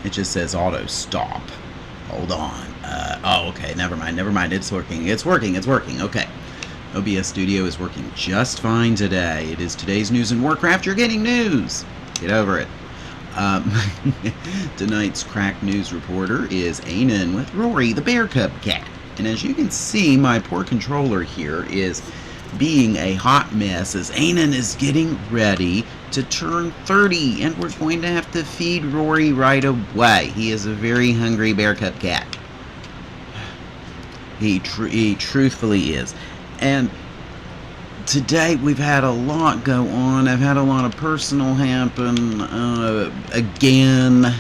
It just says auto stop. Hold on. Oh, okay. Never mind. It's working. Okay. OBS Studio is working just fine today. It is today's news in Warcraft. You're getting news. Get over it. Tonight's crack news reporter is Ainann with Rory, the bear cub cat. And as you can see, my poor controller here is being a hot mess as Ainann is getting ready to turn 30, and we're going to have to feed Rory right away. He is a very hungry bear cub cat. He truthfully is. And today we've had a lot go on. I've had a lot of personal happen again,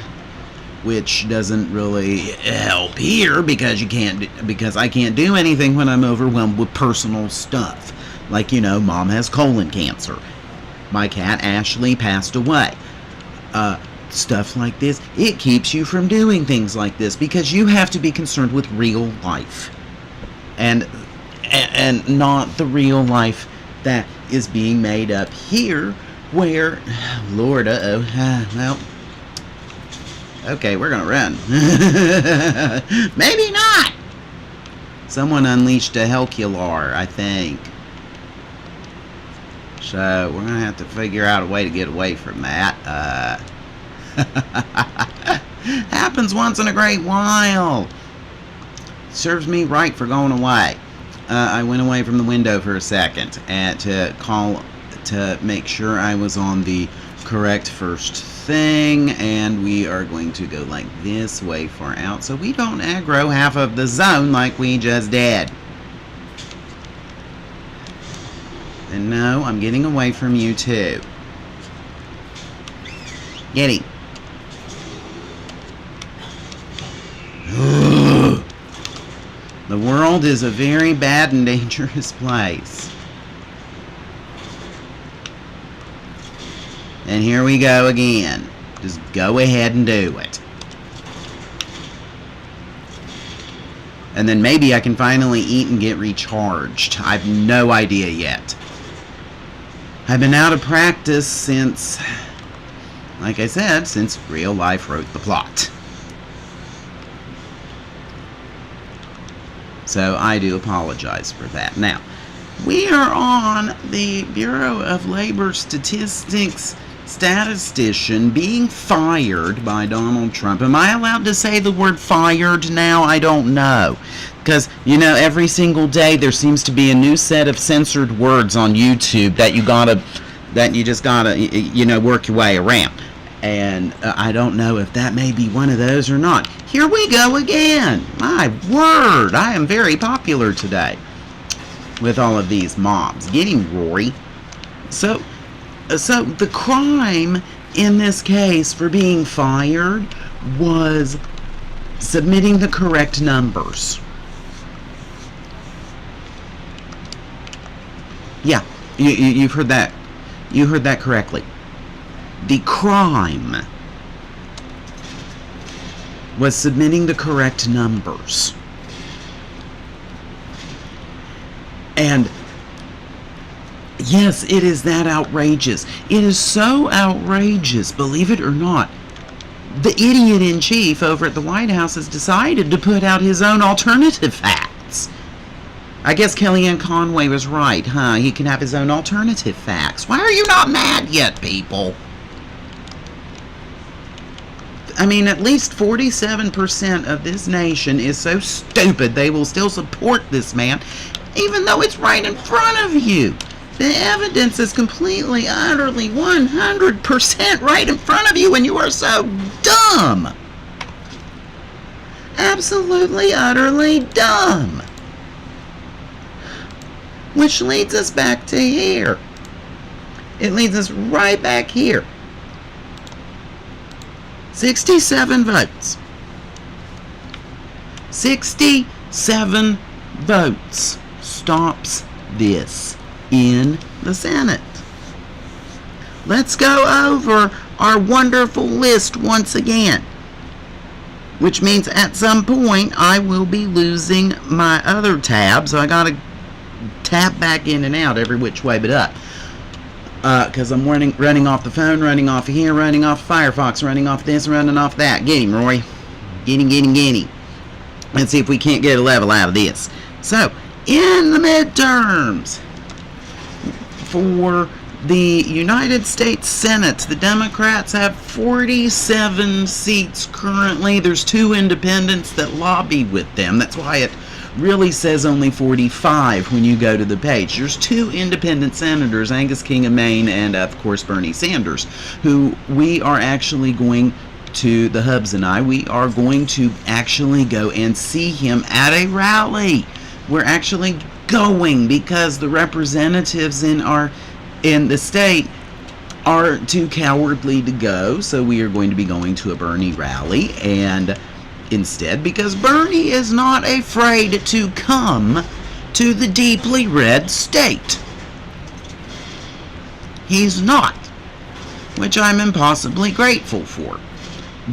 which doesn't really help here because I can't do anything when I'm overwhelmed with personal stuff. Like, mom has colon cancer. My cat Ashley passed away. Stuff like this. It keeps you from doing things like this because you have to be concerned with real life. And not the real life that is being made up here where, Lord, well, okay, we're gonna run. Maybe not. Someone unleashed a Helcular, I think. So we're gonna have to figure out a way to get away from that. Happens once in a great while. Serves me right for going away. I went away from the window for a second to make sure I was on the correct first thing, and we are going to go like this way far out so we don't aggro half of the zone like we just did. And no, I'm getting away from you too. Get him. The world is a very bad and dangerous place. And here we go again. Just go ahead and do it. And then maybe I can finally eat and get recharged. I've no idea yet. I've been out of practice since, like I said, since real life wrote the plot. So I do apologize for that. Now, we are on the Bureau of Labor Statistics statistician being fired by Donald Trump. Am I allowed to say the word fired now? I don't know. Because, every single day there seems to be a new set of censored words on YouTube that you just gotta, work your way around. And I don't know if that may be one of those or not. Here we go again. My word, I am very popular today with all of these mobs. Get him, Rory. So the crime in this case for being fired was submitting the correct numbers. Yeah, you've heard that. You heard that correctly. The crime was submitting the correct numbers. And yes, it is that outrageous. It is so outrageous, believe it or not. The idiot-in-chief over at the White House has decided to put out his own alternative facts. I guess Kellyanne Conway was right, huh? He can have his own alternative facts. Why are you not mad yet, people? I mean, at least 47% of this nation is so stupid they will still support this man, even though it's right in front of you. The evidence is completely, utterly, 100% right in front of you, and you are so dumb. Absolutely, utterly dumb. Which leads us back to here. It leads us right back here. 67 votes. 67 votes stops this in the Senate. Let's go over our wonderful list once again. Which means at some point I will be losing my other tab, so I gotta tap back in and out every which way but up. because I'm running off the phone, running off of here, running off Firefox, running off this, running off that. Get him, Rory. Get him. Let's see if we can't get a level out of this. So, in the midterms for the United States Senate, the Democrats have 47 seats currently. There's 2 independents that lobby with them. That's why it really says only 45 when you go to the page. There's 2 independent senators, Angus King of Maine and, of course, Bernie Sanders, who we are actually going to, the Hubs and I, we are going to actually go and see him at a rally. We're actually going because the representatives in the state are too cowardly to go, so we are going to be going to a Bernie rally, and instead, because Bernie is not afraid to come to the deeply red state. He's not, which I'm impossibly grateful for.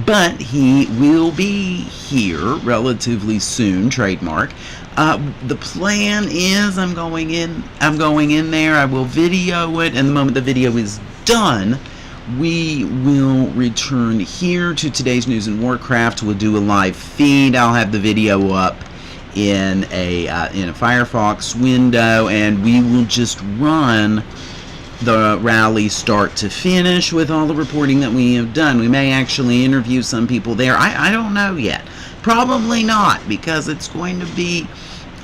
But he will be here relatively soon, trademark. The plan is I'm going in there, I will video it, and the moment the video is done, we will return here to Today's News in Warcraft. We'll do a live feed. I'll have the video up in a Firefox window, and we will just run the rally start to finish with all the reporting that we have done. We may actually interview some people there. I don't know yet. Probably not, because it's going to be,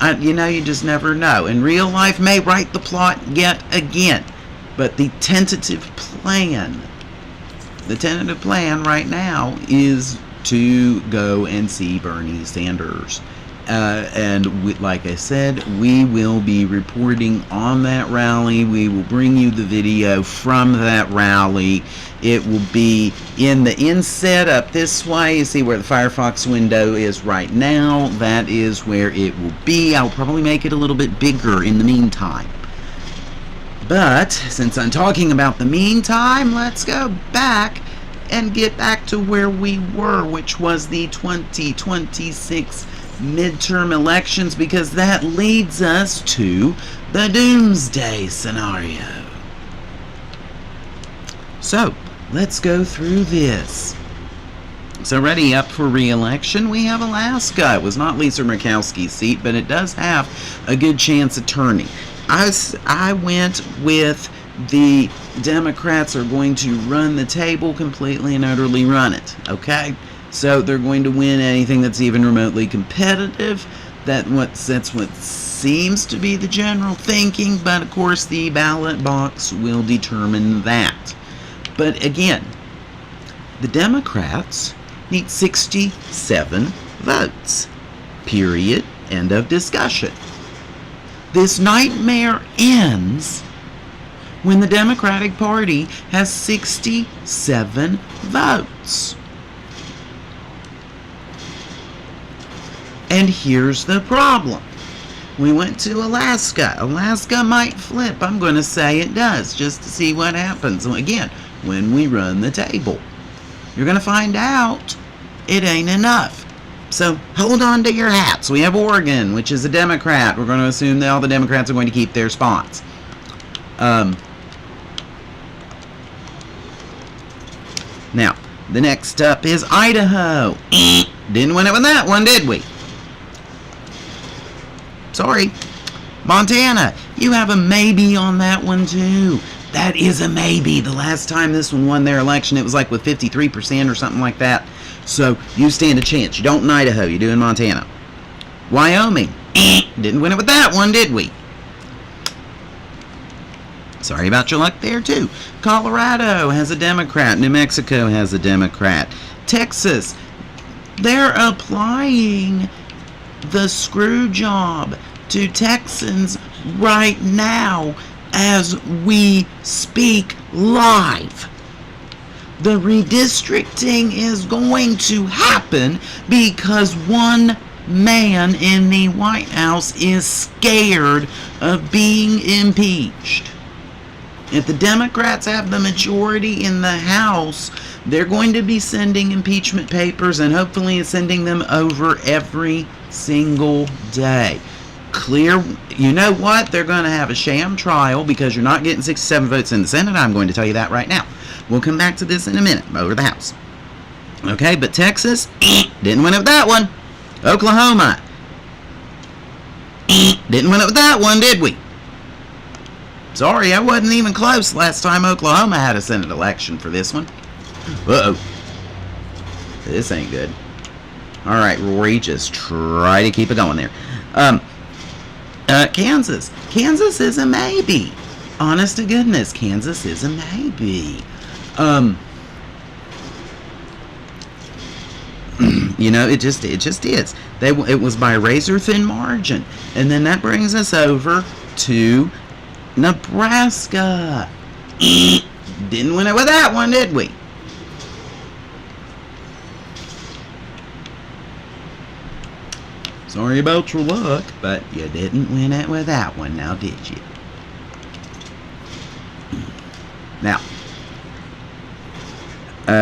you just never know. And real life may write the plot yet again. But the tentative plan right now is to go and see Bernie Sanders. And like I said, we will be reporting on that rally. We will bring you the video from that rally. It will be in the inset up this way. You see where the Firefox window is right now. That is where it will be. I'll probably make it a little bit bigger in the meantime. But since I'm talking about the meantime, let's go back and get back to where we were, which was the 2026 midterm elections, because that leads us to the doomsday scenario. So, let's go through this. So, ready up for re-election, we have Alaska. It was not Lisa Murkowski's seat, but it does have a good chance of turning. I went with the Democrats are going to run the table completely and utterly run it, okay? So they're going to win anything that's even remotely competitive. That's what seems to be the general thinking, but of course the ballot box will determine that. But again, the Democrats need 67 votes. Period. End of discussion. This nightmare ends when the Democratic Party has 67 votes. And here's the problem. We went to Alaska. Alaska might flip. I'm going to say it does, just to see what happens. Again, when we run the table, you're going to find out it ain't enough. So hold on to your hats. We have Oregon, which is a Democrat. We're going to assume that all the Democrats are going to keep their spots. Now, the next up is Idaho. Didn't win it with that one, did we? Sorry. Montana, you have a maybe on that one too. That is a maybe. The last time this one won their election, it was like with 53% or something like that. So you stand a chance. You don't in Idaho, you do in Montana. Wyoming, didn't win it with that one, did we? Sorry about your luck there too. Colorado has a Democrat. New Mexico has a Democrat. Texas, they're applying the screw job to Texans right now as we speak live. The redistricting is going to happen because one man in the White House is scared of being impeached. If the Democrats have the majority in the House, they're going to be sending impeachment papers and hopefully sending them over every single day. clear. You know what? They're going to have a sham trial because you're not getting 67 votes in the Senate. I'm going to tell you that right now. We'll come back to this in a minute over the House. Okay, but Texas, didn't win it with that one. Oklahoma, didn't win it with that one, did we? Sorry, I wasn't even close last time Oklahoma had a Senate election for this one. Uh-oh. This ain't good. Alright, Rory, just try to keep it going there. Kansas. Kansas is a maybe. Honest to goodness, Kansas is a maybe. You know, it just is. It was by a razor-thin margin. And then that brings us over to Nebraska. Didn't win it with that one, did we? Sorry about your luck, but you didn't win it with that one, now did you? Now,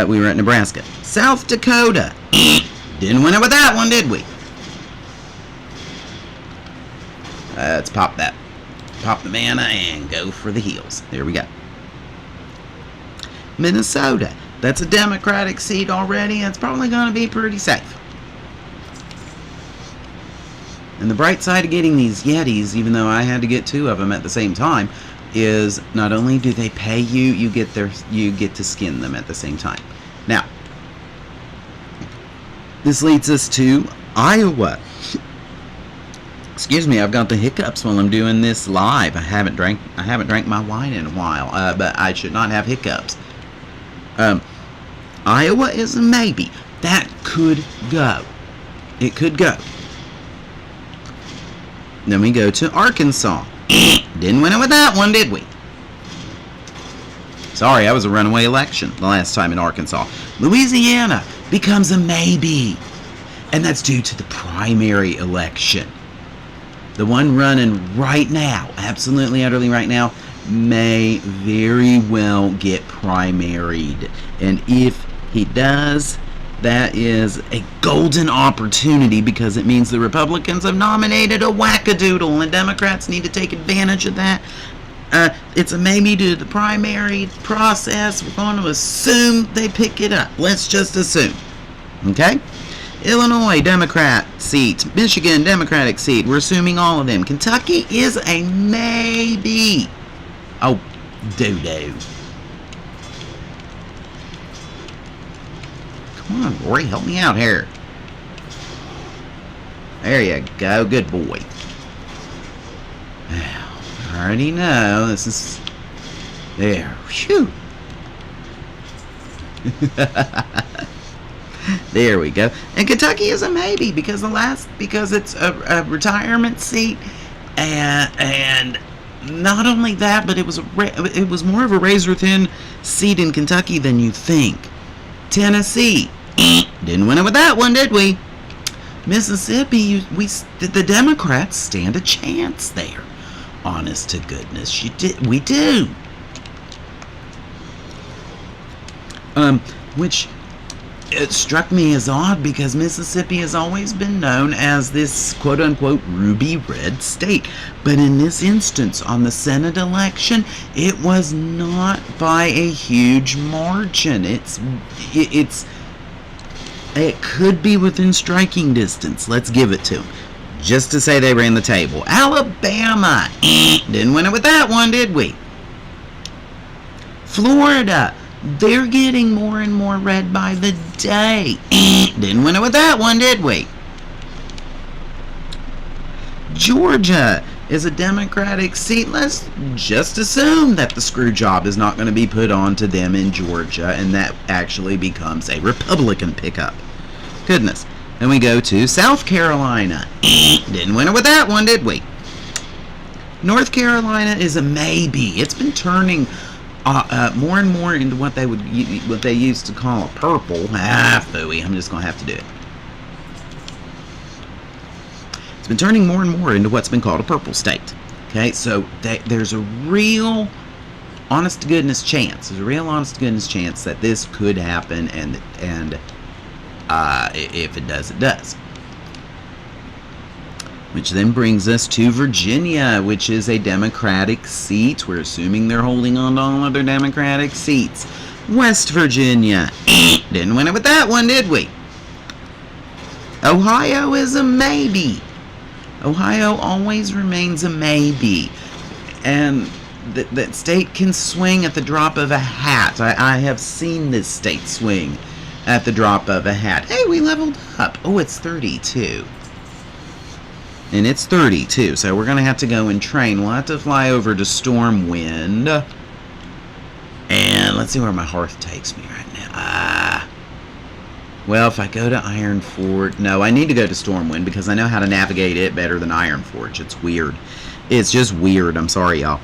we were at Nebraska. South Dakota. Didn't win it with that one, did we? Let's pop that. Pop the manna and go for the heels. There we go. Minnesota. That's a Democratic seat already. It's probably going to be pretty safe. And the bright side of getting these Yetis, even though I had to get 2 of them at the same time, is not only do they pay you, you get to skin them at the same time. Now, this leads us to Iowa. Excuse me, I've got the hiccups while I'm doing this live. I haven't drank my wine in a while, but I should not have hiccups. Iowa is a maybe. That could go. It could go. Then we go to Arkansas. Didn't win it with that one, did we? Sorry, that was a runaway election the last time in Arkansas. Louisiana becomes a maybe. And that's due to the primary election. The one running right now, absolutely, utterly right now, may very well get primaried. And if he does, that is a golden opportunity because it means the Republicans have nominated a wackadoodle and Democrats need to take advantage of that. It's a maybe due to the primary process. We're going to assume they pick it up. Let's just assume. Okay? Illinois, Democrat seat. Michigan, Democratic seat. We're assuming all of them. Kentucky is a maybe. Oh, doo-doo. Come on, Rory, help me out here. There you go. Good boy. I already know. This is... There. Phew. There we go. And Kentucky is a maybe because it's a retirement seat, and not only that, but it was more of a razor-thin seat in Kentucky than you think. Tennessee, didn't win it with that one, did we? Mississippi, the Democrats stand a chance there. Honest to goodness, we do. Which it struck me as odd because Mississippi has always been known as this quote-unquote ruby red state. But in this instance, on the Senate election, it was not by a huge margin. It could be within striking distance. Let's give it to them. Just to say they ran the table. Alabama, didn't win it with that one, did we? Florida, they're getting more and more red by the day. Didn't win it with that one, did we? Georgia is a Democratic seat. Let's just assume that the screw job is not going to be put on to them in Georgia, and that actually becomes a Republican pickup. Goodness. Then we go to South Carolina. Didn't win it with that one, did we? North Carolina is a maybe. It's been turning more and more into what they used to call a purple. Phooey. I'm just going to have to do it. It's been turning more and more into what's been called a purple state. Okay, so there's a real honest-to-goodness chance. There's a real honest-to-goodness chance that this could happen, and if it does, it does. which then brings us to Virginia, which is a Democratic seat. We're assuming they're holding on to all of their Democratic seats. West Virginia. Didn't win it with that one, did we? Ohio is a maybe. Ohio always remains a maybe. And that state can swing at the drop of a hat. I have seen this state swing at the drop of a hat. Hey, we leveled up. Oh, it's 32. And it's 32, so we're going to have to go and train. We'll have to fly over to Stormwind. And let's see where my hearth takes me right now. Well, if I go to Ironforge... No, I need to go to Stormwind because I know how to navigate it better than Ironforge. It's weird. It's just weird. I'm sorry, y'all.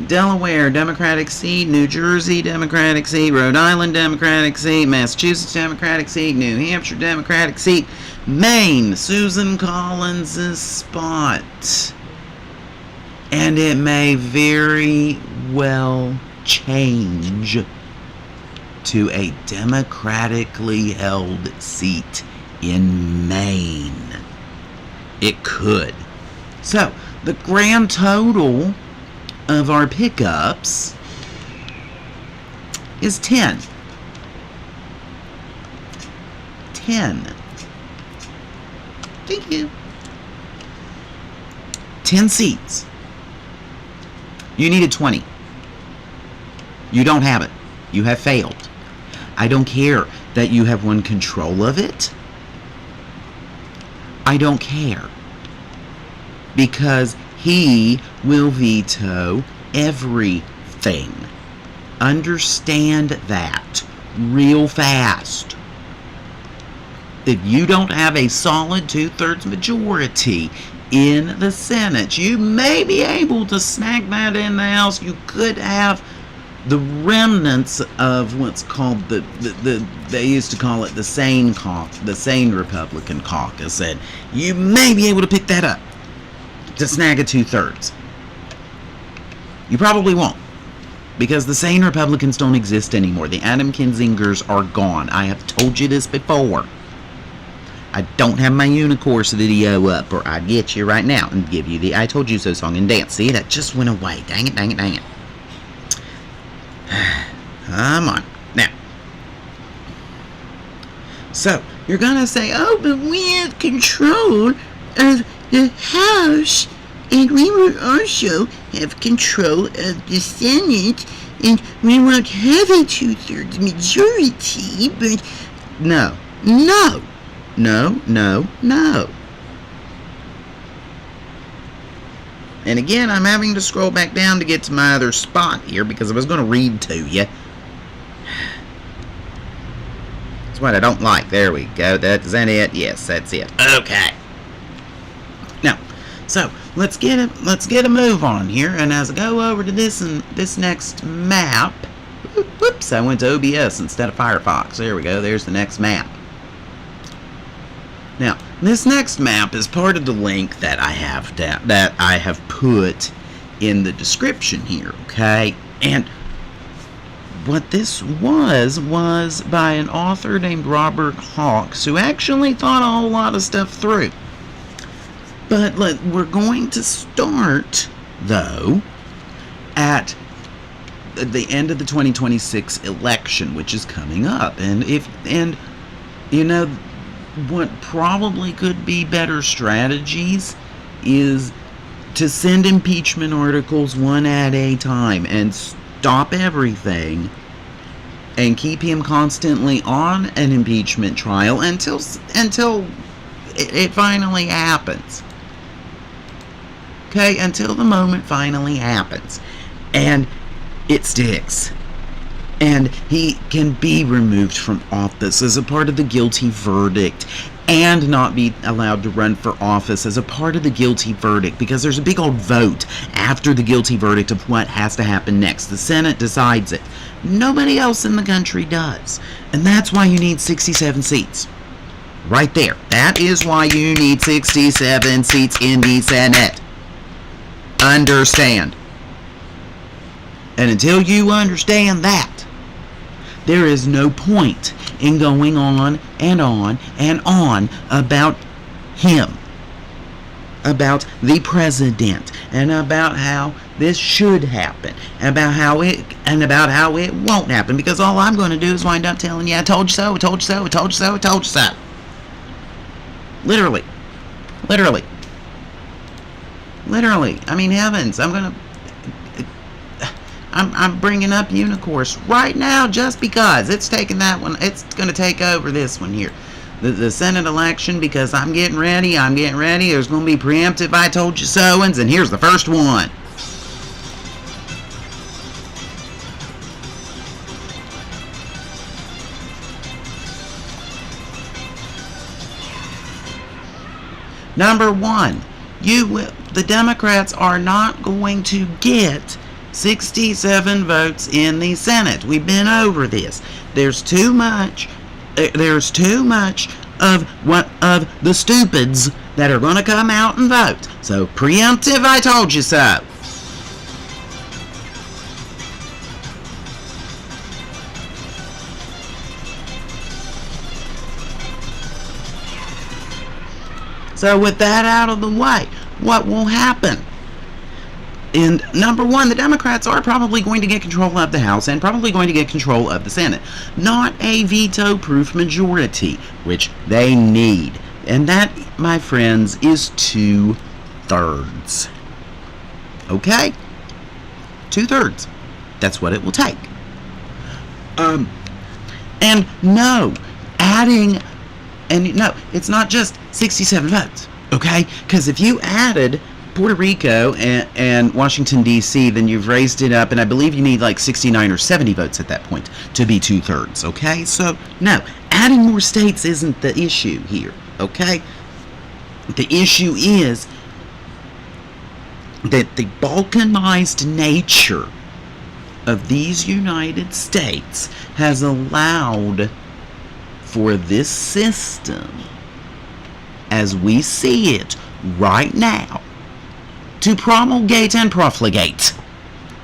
Delaware, Democratic seat. New Jersey, Democratic seat. Rhode Island, Democratic seat. Massachusetts, Democratic seat. New Hampshire, Democratic seat. Maine, Susan Collins' spot. And it may very well change to a democratically held seat in Maine. It could. So, the grand total of our pickups is 10. 10. Thank you. 10 seats. You needed 20. You don't have it. You have failed. I don't care that you have won control of it. I don't care. Because he will veto everything. Understand that real fast. If you don't have a solid 2/3 majority in the Senate, you may be able to snag that in the House. You could have the remnants of what's called they used to call it the sane Republican caucus, and you may be able to pick that up to snag a 2/3. You probably won't, because the sane Republicans don't exist anymore. The Adam Kinzingers are gone. I have told you this before. I don't have my Unicourse video up, or I'd get you right now and give you the I Told You So song and dance. See, that just went away. Dang it, dang it, dang it. Come on. Now. So, you're going to say, oh, but we have control of the House, and we will also have control of the Senate, and we won't have a 2/3 majority, but no. And again, I'm having to scroll back down to get to my other spot here because I was going to read to you. That's what I don't like. There we go. Is that it? Yes, that's it. Okay. Now, so let's get a move on here, and as I go over to this next map. Whoops! I went to OBS instead of Firefox. There we go. There's the next map. Now, this next map is part of the link that I have put in the description here, okay? And what this was by an author named Robert Hawks, who actually thought a whole lot of stuff through. But we're going to start, though, at the end of the 2026 election, which is coming up. And you know, what probably could be better strategies is to send impeachment articles one at a time and stop everything and keep him constantly on an impeachment trial until it finally happens. Okay, until the moment finally happens and it sticks. And he can be removed from office as a part of the guilty verdict and not be allowed to run for office as a part of the guilty verdict, because there's a big old vote after the guilty verdict of what has to happen next. The Senate decides it. Nobody else in the country does. And that's why you need 67 seats. Right there. That is why you need 67 seats in the Senate. Understand. And until you understand that, there is no point in going on and on and on about him. about the president and about how this should happen, about how it won't happen, because all I'm going to do is wind up telling you, I told you so, I told you so, I told you so, I told you so. Literally. I mean, heavens, I'm bringing up Unicourse right now just because it's taking that one. It's going to take over this one here. The Senate election, because I'm getting ready. There's going to be preemptive I told you so-ins, and here's the first one. Number one, the Democrats are not going to get 67 votes in the Senate. We've been over this. There's too much of the stupids that are going to come out and vote. So preemptive, I told you so. So with that out of the way, what will happen? And number one, the Democrats are probably going to get control of the House and probably going to get control of the Senate. Not a veto-proof majority, which they need. And that, my friends, is 2/3. Okay? 2/3. That's what it will take. And no, it's not just 67 votes, okay? Because if you added Puerto Rico and Washington, D.C., then you've raised it up, and I believe you need like 69 or 70 votes at that point to be 2/3, okay? So, no, adding more states isn't the issue here, okay? The issue is that the balkanized nature of these United States has allowed for this system, as we see it right now, to promulgate and profligate.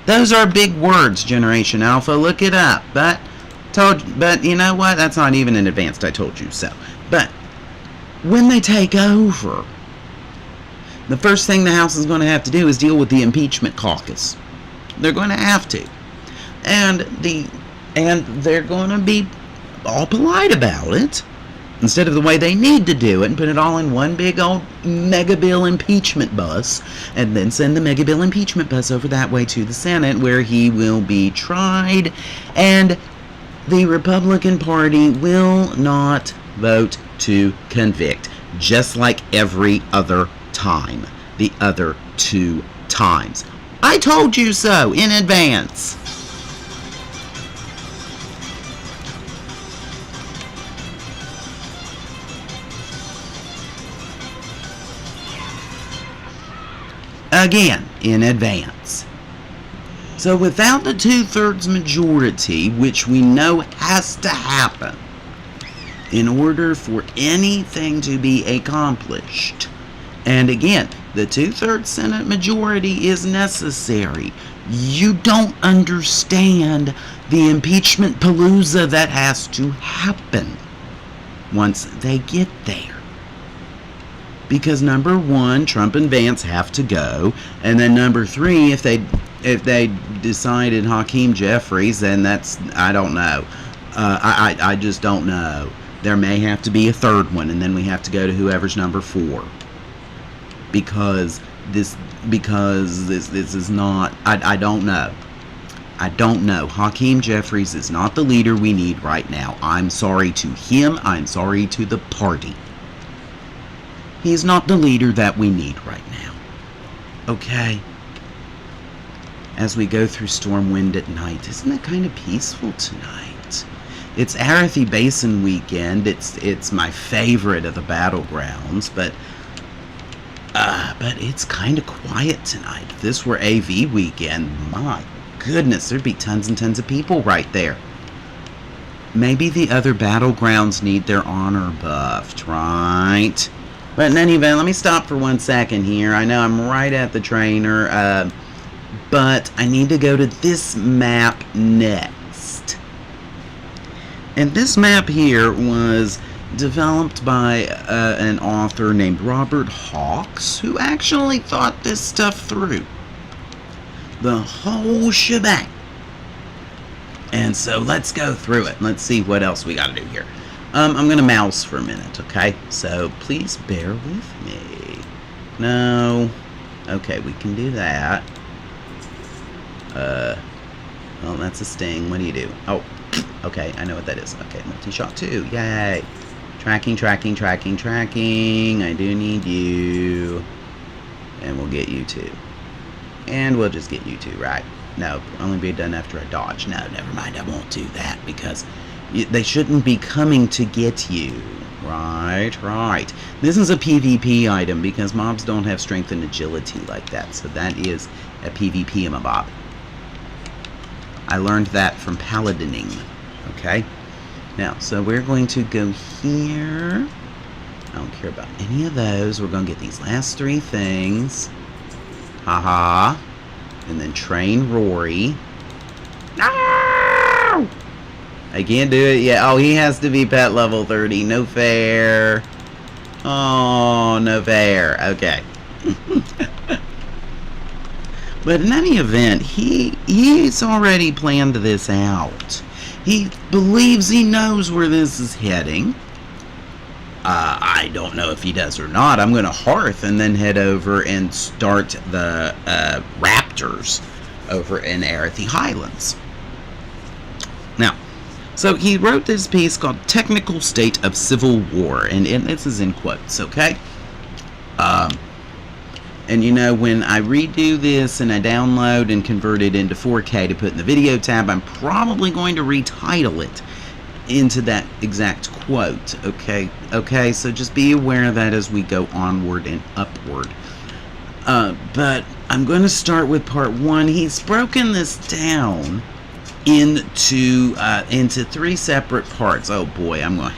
Those are big words, Generation Alpha. Look it up. But you know what? That's not even in advanced. I told you so. But when they take over, the first thing the House is going to have to do is deal with the impeachment caucus. They're going to have to, and they're going to be all polite about it, instead of the way they need to do it and put it all in one big old mega bill impeachment bus, and then send the mega bill impeachment bus over that way to the Senate, where he will be tried, and the Republican Party will not vote to convict, just like every other time, the other 2 times. I told you so in advance. Again, in advance. So without the 2/3 majority, which we know has to happen in order for anything to be accomplished, and again, the 2/3 Senate majority is necessary. You don't understand the impeachment palooza that has to happen once they get there. Because number one, Trump and Vance have to go, and then number 3, if they decided Hakeem Jeffries, then that's, I don't know. I just don't know. There may have to be a 3rd one, and then we have to go to whoever's number 4. Because this is not, I don't know. I don't know. Hakeem Jeffries is not the leader we need right now. I'm sorry to him. I'm sorry to the party. He's not the leader that we need right now. Okay? As we go through Stormwind at night, isn't it kind of peaceful tonight? It's Arathi Basin weekend. It's my favorite of the battlegrounds, but it's kind of quiet tonight. If this were AV weekend, my goodness, there'd be tons and tons of people right there. Maybe the other battlegrounds need their honor buffed, right? But in any event, let me stop for 1 second here. I know I'm right at the trainer, but I need to go to this map next. And this map here was developed by an author named Robert Hawks, who actually thought this stuff through. The whole shebang. And so let's go through it. Let's see what else we got to do here. I'm going to mouse for a minute, okay? So please bear with me. No. Okay, we can do that. Well, that's a sting. What do you do? Oh, okay, I know what that is. Okay, multi-shot 2. Yay. Tracking, tracking, tracking, tracking. I do need you. And we'll get you too. And we'll just get you too, right? No, only be done after I dodge. No, never mind. I won't do that because they shouldn't be coming to get you. Right, right. This is a PvP item because mobs don't have strength and agility like that. So that is a PvP mob. I learned that from paladining. Okay? Now, so we're going to go here. I don't care about any of those. We're going to get these last 3 things. Haha. And then train Rory. No! I can't do it yet. Oh, he has to be pet level 30. No fair. Oh, no fair. Okay. But in any event, he's already planned this out. He believes he knows where this is heading. I don't know if he does or not. I'm going to hearth and then head over and start the raptors over in Ainann Highlands. Now, so he wrote this piece called Technical State of Civil War, and this is in quotes, okay? And you know, when I redo this and I download and convert it into 4K to put in the video tab, I'm probably going to retitle it into that exact quote, okay? Okay, so just be aware of that as we go onward and upward. But I'm going to start with part 1. He's broken this down into 3 separate parts. Oh boy, I'm going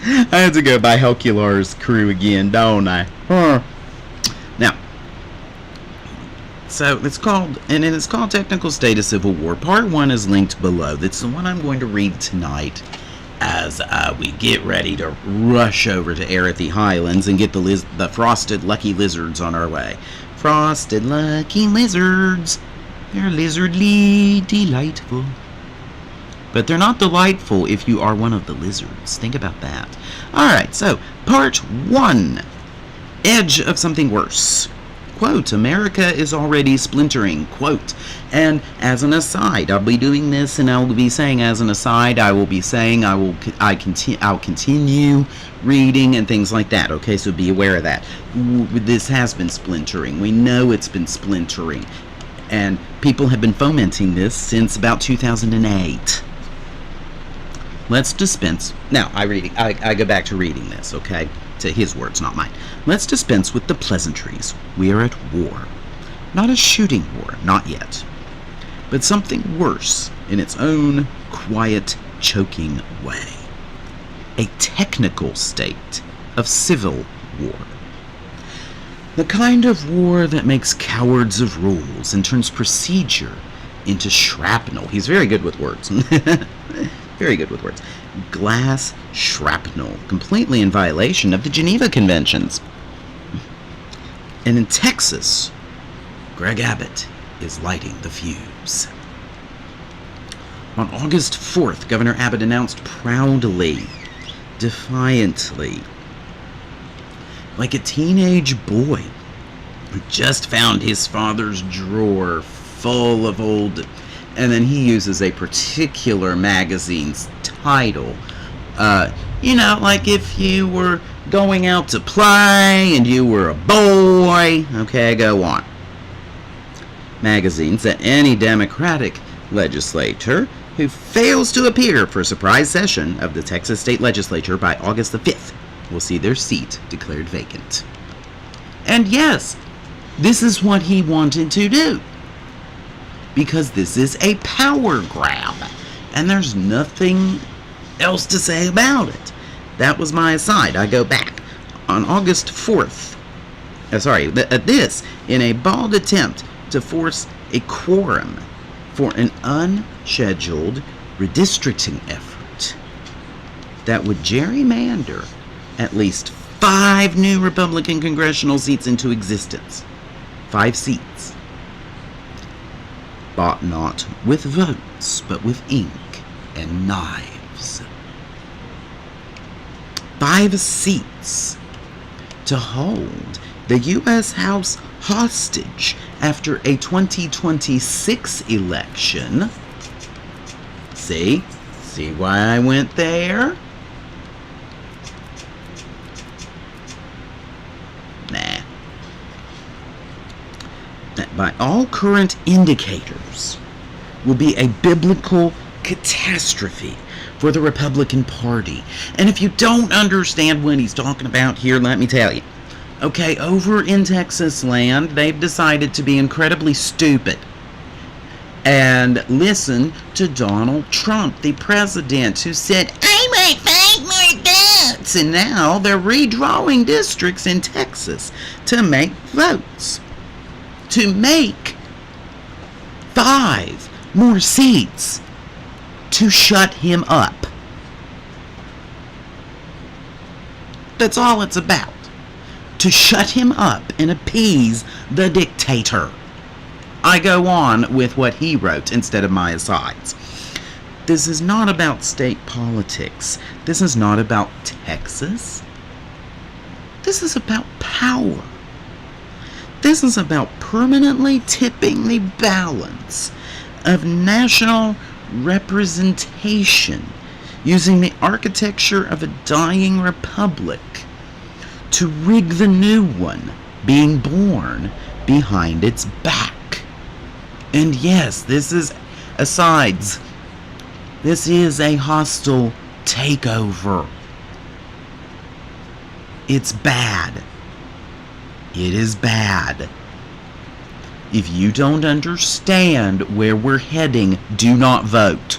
I had to go by Helcular's crew again, don't I? Huh. Now, so it's called Technical State of Civil War. Part 1 is linked below. That's the one I'm going to read tonight as we get ready to rush over to Ainann Highlands and get the frosted lucky lizards on our way. Frosted lucky lizards. They're lizardly delightful. But they're not delightful if you are one of the lizards. Think about that. Alright, so, part 1. Edge of something worse. Quote, America is already splintering. Quote, and as an aside, I'll be doing this and I will be saying as an aside, I will be saying I'll continue reading and things like that. Okay, so be aware of that. This has been splintering. We know it's been splintering. And people have been fomenting this since about 2008. Let's dispense. Now, I go back to reading this, okay? To his words, not mine. Let's dispense with the pleasantries. We are at war. Not a shooting war, not yet. But something worse in its own quiet, choking way. A technical state of civil war. The kind of war that makes cowards of rules and turns procedure into shrapnel. He's very good with words. Very good with words. Glass shrapnel, completely in violation of the Geneva Conventions. And in Texas, Greg Abbott is lighting the fuse. On August 4th, Governor Abbott announced proudly, defiantly, like a teenage boy who just found his father's drawer full of old... And then he uses a particular magazine's title. You know, like if you were going out to play and you were a boy. Okay, go on. Magazines that any Democratic legislator who fails to appear for a surprise session of the Texas State Legislature by August the 5th will see their seat declared vacant. And yes, this is what he wanted to do. Because this is a power grab. And there's nothing else to say about it. That was my aside. I go back. On August 4th, this, in a bald attempt to force a quorum for an unscheduled redistricting effort. that would gerrymander at least 5 new Republican congressional seats into existence. 5 seats. Bought not with votes, but with ink and knives. 5 seats to hold the U.S. House hostage after a 2026 election. See why I went there? Nah. That by all current indicators will be a biblical catastrophe for the Republican Party. And if you don't understand what he's talking about here, let me tell you. Okay, over in Texas land, they've decided to be incredibly stupid and listen to Donald Trump, the president, who said, I want 5 more votes. And now they're redrawing districts in Texas to make votes. To make 5 more seats to shut him up. That's all it's about. To shut him up and appease the dictator. I go on with what he wrote instead of my asides. This is not about state politics. This is not about Texas. This is about power. This is about permanently tipping the balance of national representation using the architecture of a dying republic to rig the new one being born behind its back. And yes, this is asides. This is a hostile takeover. It's bad. It is bad. If you don't understand where we're heading, do not vote.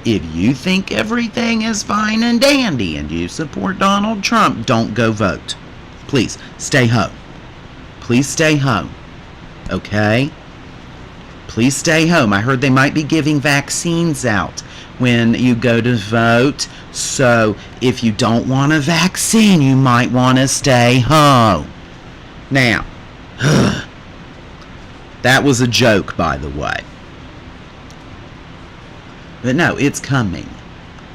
If you think everything is fine and dandy and you support Donald Trump, don't go vote. Please, stay home. Please stay home. Okay? Please stay home. I heard they might be giving vaccines out when you go to vote. So, if you don't want a vaccine, you might want to stay home. Now, that was a joke, by the way. But no, it's coming.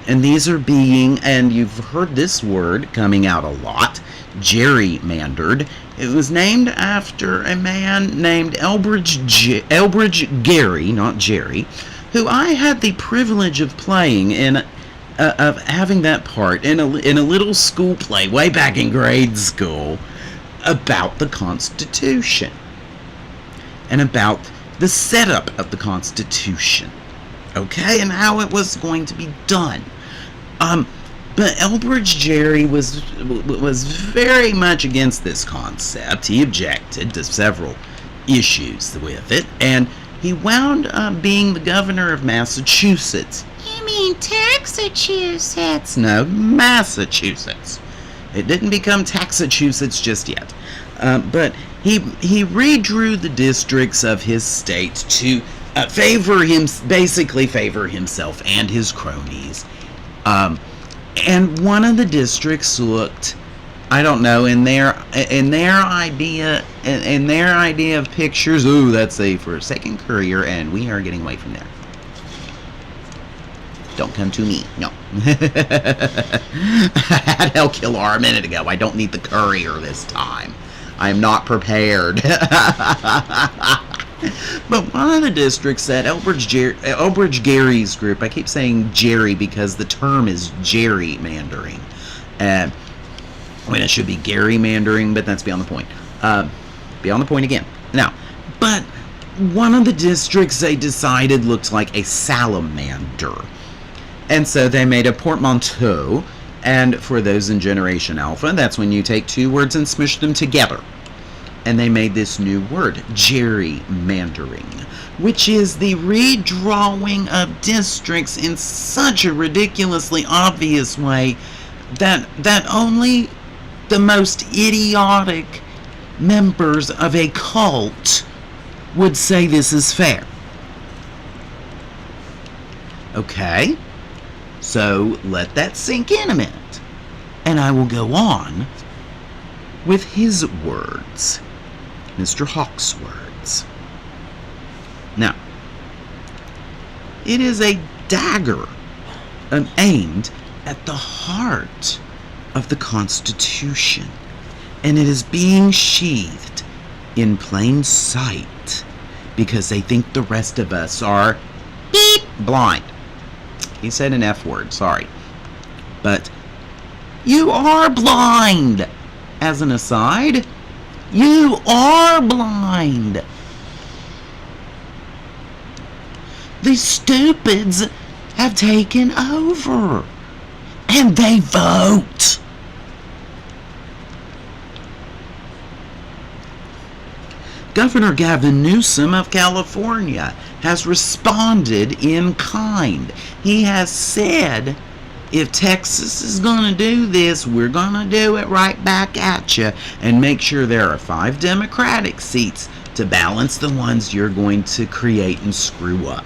And these are being, and you've heard this word coming out a lot, gerrymandered. It was named after a man named Elbridge Gerry, not Jerry, who I had the privilege of playing of having that part in a little school play way back in grade school about the Constitution and about the setup of the Constitution, okay, and how it was going to be done. But Elbridge Gerry was very much against this concept. He objected to several issues with it, and he wound up being the governor of Massachusetts. You mean Taxachusetts? No, Massachusetts. It didn't become Taxachusetts just yet. But he redrew the districts of his state to basically favor himself and his cronies. And one of the districts looked, I don't know, in their idea of pictures, ooh, that's a Forsaken Courier, and we are getting away from there. Don't come to me. No. I had Hellkiller a minute ago. I don't need the courier this time. I am not prepared. But one of the districts that Elbridge Gerry's group, I keep saying Jerry because the term is gerrymandering. When it should be gerrymandering, but that's beyond the point. Beyond the point again. Now, but one of the districts they decided looked like a salamander. And so they made a portmanteau, and for those in Generation Alpha, that's when you take 2 words and smush them together. And they made this new word, gerrymandering, which is the redrawing of districts in such a ridiculously obvious way that only the most idiotic members of a cult would say this is fair. Okay? So let that sink in a minute. And I will go on with his words, Mr. Hawke's words. Now, it is a dagger aimed at the heart of the Constitution, and it is being sheathed in plain sight because they think the rest of us are beep blind. He said an F word, sorry. But you are blind. As an aside, you are blind. The stupids have taken over, and they vote. Governor Gavin Newsom of California has responded in kind. He has said, if Texas is going to do this, we're going to do it right back at you and make sure there are 5 Democratic seats to balance the ones you're going to create and screw up.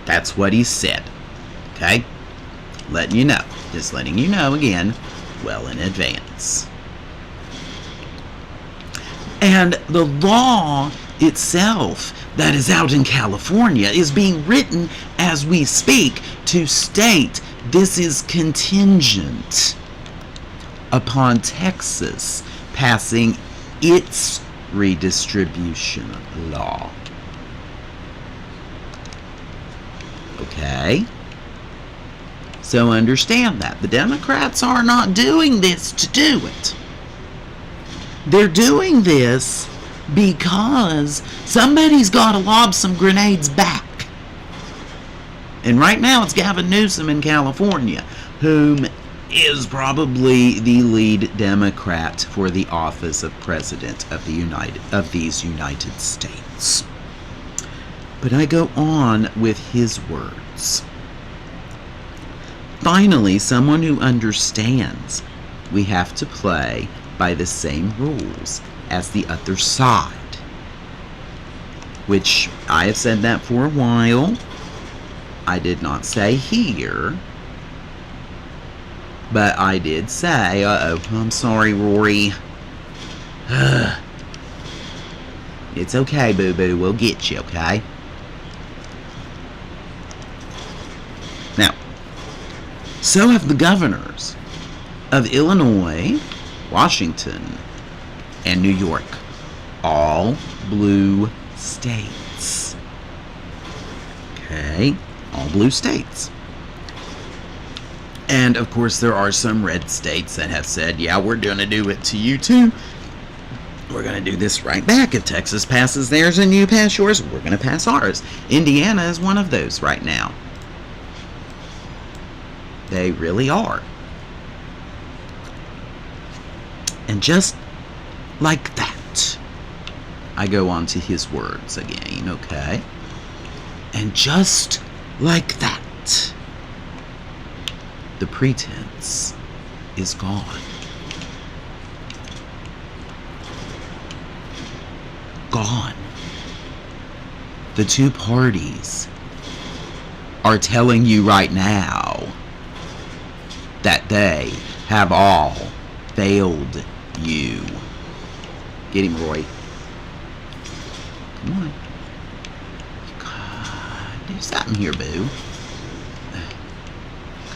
That's what he said. Okay? Letting you know. Just letting you know again, well in advance. And the law itself that is out in California is being written as we speak to state this is contingent upon Texas passing its redistribution law. Okay? So understand that. The Democrats are not doing this to do it. They're doing this because somebody's got to lob some grenades back. And right now it's Gavin Newsom in California, whom is probably the lead Democrat for the office of President of these United States. But I go on with his words. Finally, someone who understands we have to play by the same rules as the other side. Which, I have said that for a while. I did not say here. But I did say, I'm sorry, Rory. It's okay, boo-boo. We'll get you, okay? Now, so have the governors of Illinois, Washington, and New York. All blue states. Okay? All blue states. And, of course, there are some red states that have said, yeah, we're going to do it to you, too. We're going to do this right back. If Texas passes theirs and you pass yours, we're going to pass ours. Indiana is one of those right now. They really are. And just like that, I go on to his words again, okay? And just like that, the pretense is gone. Gone. The two parties are telling you right now that they have all failed you. Get him, Roy. Come on. God, do something here, boo.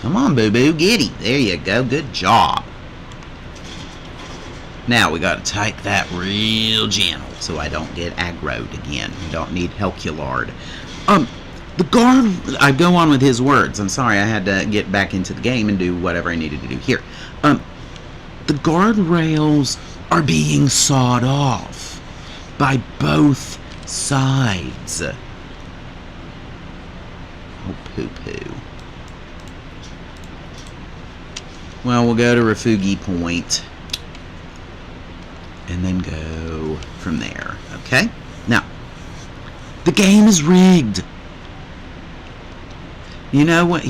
Come on, boo-boo. Get him. There you go. Good job. Now, we got to take that real gentle so I don't get aggroed again. We don't need Helculard. The guard... I go on with his words. I'm sorry, I had to get back into the game and do whatever I needed to do here. The guardrails are being sawed off by both sides. Oh, poo-poo. Well, we'll go to Refugi Point and then go from there, okay? Now, the game is rigged. You know what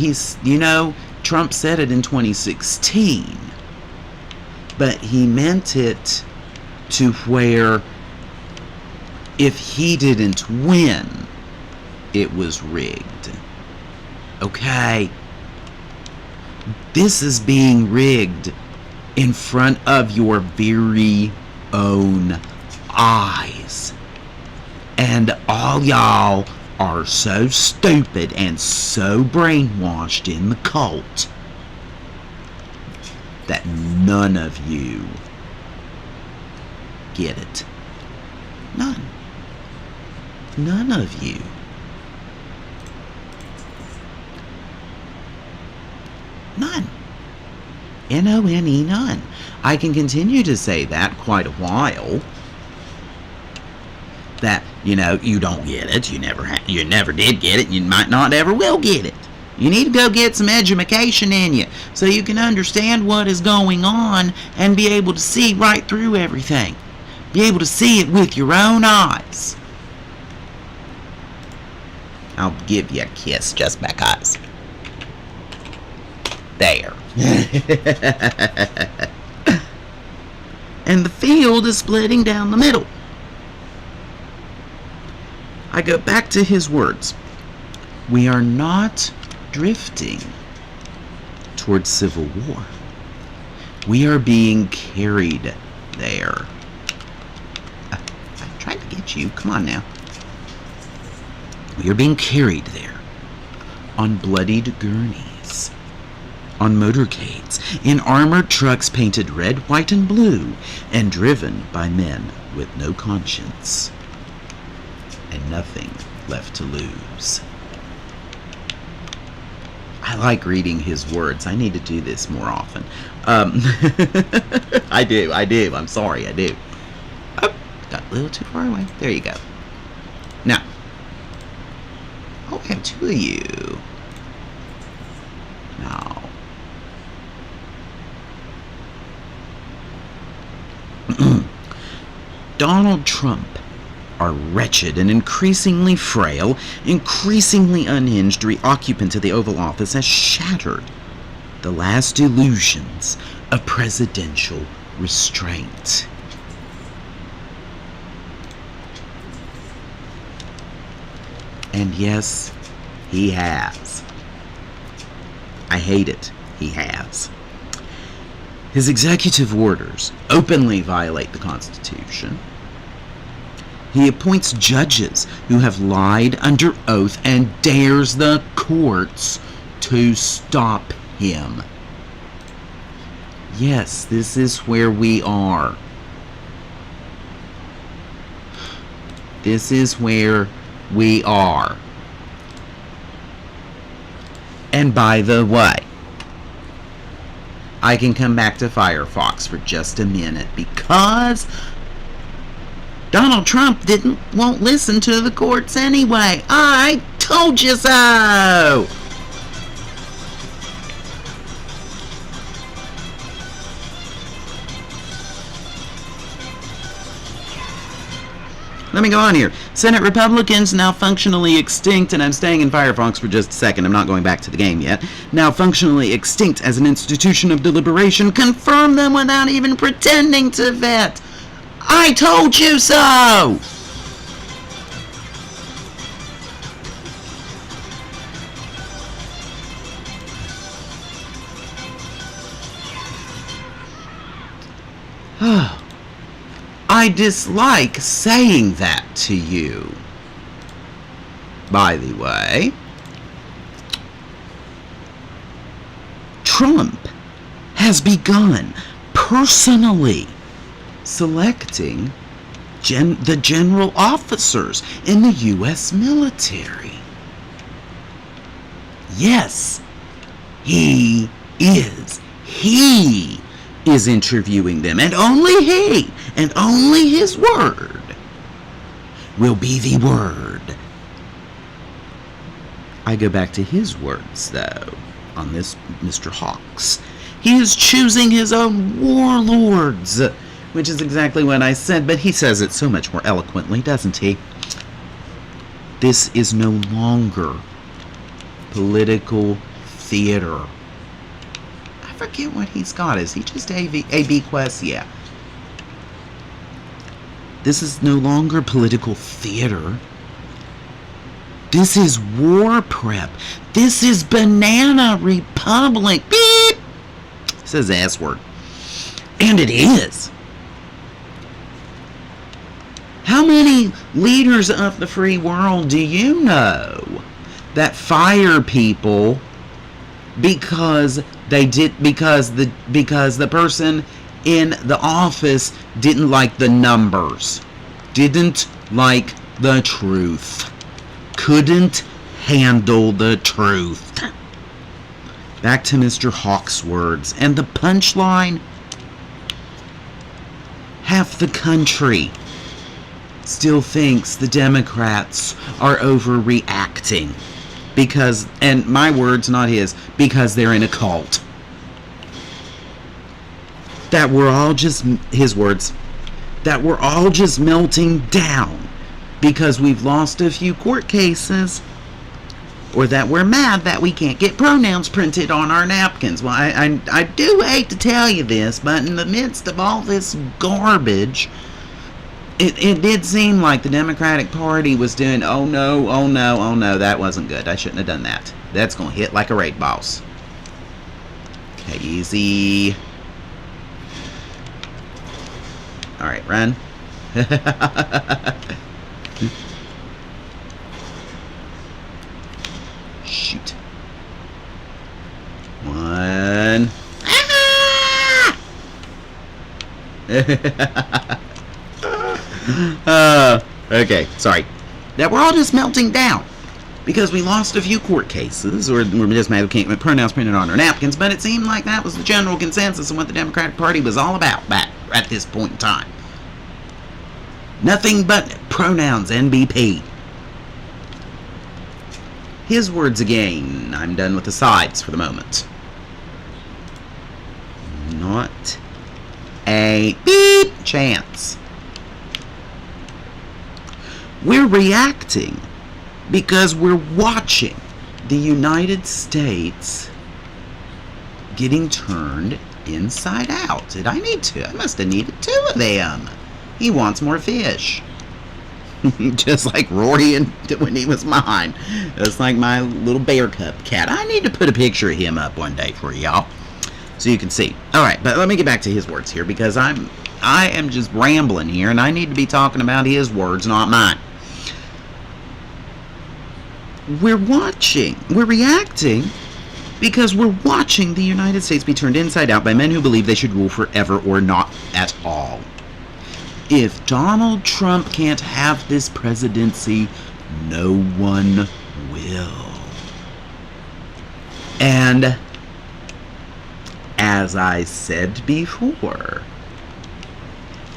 Trump said it in 2016, but he meant it to where if he didn't win, it was rigged. Okay? This is being rigged in front of your very own eyes. And all y'all are so stupid and so brainwashed in the cult that none of you get it. None. None of you. None. N-O-N-E, none. I can continue to say that quite a while. That, you know, you don't get it. You never did get it. You might not ever will get it. You need to go get some education in you so you can understand what is going on and be able to see right through everything. Be able to see it with your own eyes. I'll give you a kiss just because. There. And the field is splitting down the middle. I go back to his words. We are not drifting towards civil war. We are being carried there. I tried to get you. Come on now. We are being carried there on bloodied gurneys, on motorcades, in armored trucks painted red, white, and blue, and driven by men with no conscience and nothing left to lose. I like reading his words. I need to do this more often. I do. I'm sorry, I do. Oh, got a little too far away. There you go. Now, I have two of you. Now, Donald Trump, our wretched and increasingly frail, increasingly unhinged reoccupant of the Oval Office, has shattered the last illusions of presidential restraint. And yes, he has. I hate it. He has. His executive orders openly violate the Constitution. He appoints judges who have lied under oath and dares the courts to stop him. Yes, this is where we are. This is where we are. And by the way, I can come back to Firefox for just a minute because Donald Trump won't listen to the courts anyway. I told you so! Let me go on here. Senate Republicans, now functionally extinct, and I'm staying in Firefox for just a second. I'm not going back to the game yet. Now functionally extinct as an institution of deliberation, confirm them without even pretending to vet. I told you so! I dislike saying that to you. By the way, Trump has begun personally selecting the general officers in the U.S. military. Yes, he is interviewing them, and only he, and only his word will be the word. I go back to his words, though, on this Mr. Hawks. He is choosing his own warlords, which is exactly what I said, but he says it so much more eloquently, doesn't he? This is no longer political theater. I forget what he's got. Is he just A.B. Quest? Yeah. This is no longer political theater. This is war prep. This is Banana Republic. Beep! It says S word. And it is. How many leaders of the free world do you know that fire people because the person in the office didn't like the numbers, didn't like the truth, couldn't handle the truth? Back to Mr. Hawk's words. And the punchline: half the country still thinks the Democrats are overreacting because, and my words, not his, because they're in a cult. That we're all just, his words, that we're all just melting down because we've lost a few court cases, or that we're mad that we can't get pronouns printed on our napkins. Well, I do hate to tell you this, but in the midst of all this garbage, it did seem like the Democratic Party was doing, oh no, that wasn't good. I shouldn't have done that. That's going to hit like a raid boss. Okay, easy. All right, run. Shoot. One. Okay, sorry. That we're all just melting down because we lost a few court cases, or we're just mad we can't get pronouns printed on our napkins, but it seemed like that was the general consensus of what the Democratic Party was all about back at this point in time. Nothing but pronouns, NBP. His words again. I'm done with the sides for the moment. Not a beep chance. We're reacting because we're watching the United States getting turned inside out. Did I need two? I must have needed two of them. He wants more fish. Just like Rory and when he was mine. That's like my little bear cup cat. I need to put a picture of him up one day for y'all so you can see. Alright, but let me get back to his words here because I am just rambling here and I need to be talking about his words, not mine. We're reacting because we're watching the United States be turned inside out by men who believe they should rule forever or not at all. If Donald Trump can't have this presidency, no one will. And as I said before,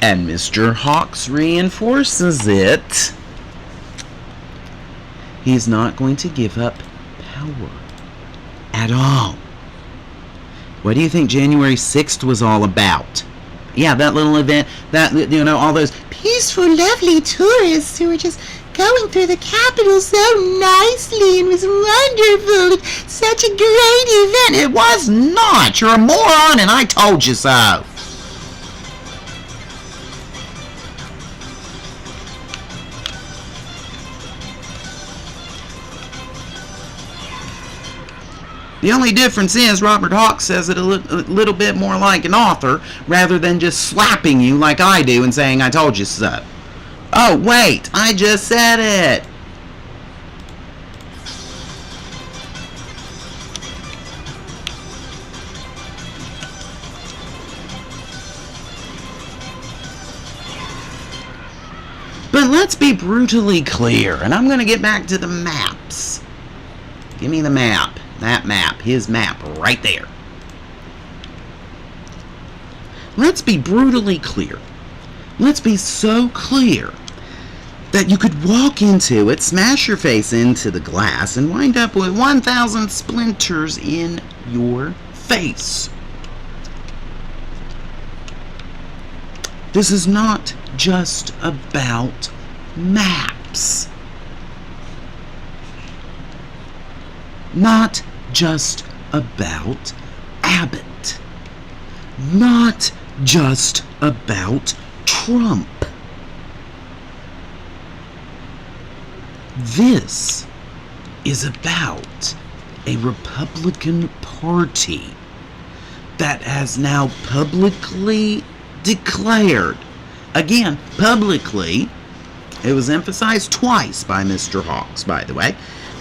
and Mr. Hawks reinforces it, he's not going to give up power at all. What do you think January 6th was all about? Yeah, that little event, that, you know, all those peaceful, lovely tourists who were just going through the Capitol so nicely and was wonderful. Such a great event. It was not. You're a moron and I told you so. The only difference is Robert Hawks says it a little bit more like an author rather than just slapping you like I do and saying, I told you so. Oh, wait, I just said it. But let's be brutally clear, and I'm going to get back to the maps. Give me the map. That map, his map, right there. Let's be brutally clear. Let's be so clear that you could walk into it, smash your face into the glass, and wind up with 1,000 splinters in your face. This is not just about maps. Not just about Abbott. Not just about Trump. This is about a Republican Party that has now publicly declared, again, publicly, it was emphasized twice by Mr. Hawks, by the way,